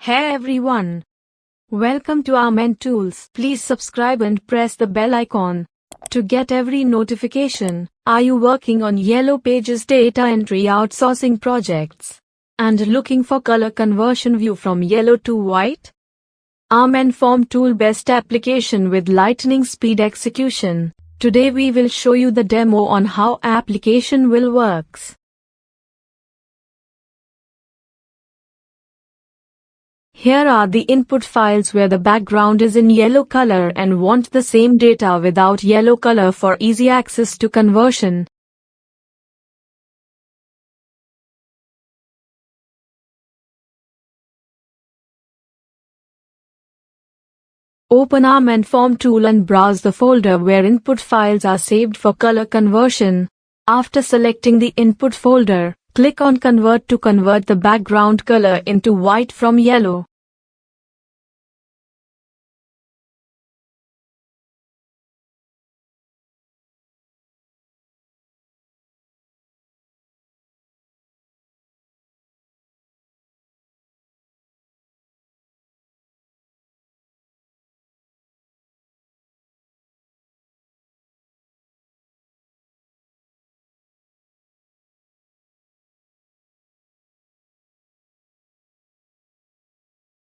Hey everyone! Welcome to our Men Tools. Please subscribe and press the bell icon to get every notification. Are you working on Yellow Pages data entry outsourcing projects and looking for color conversion view from yellow to white? Our Men Form tool best application with lightning speed execution. Today we will show you the demo on how application will works. Here are the input files where the background is in yellow color and want the same data without yellow color for easy access to conversion. Open our Men Form tool and browse the folder where input files are saved for color conversion. After selecting the input folder, click on Convert to convert the background color into white from yellow.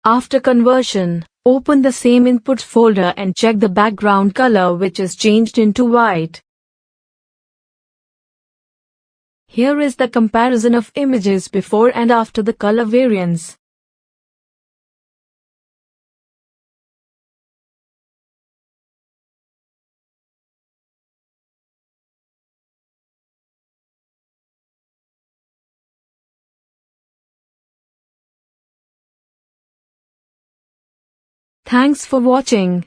After conversion, open the same input folder and check the background color which is changed into white. Here is the comparison of images before and after the color variance. Thanks for watching.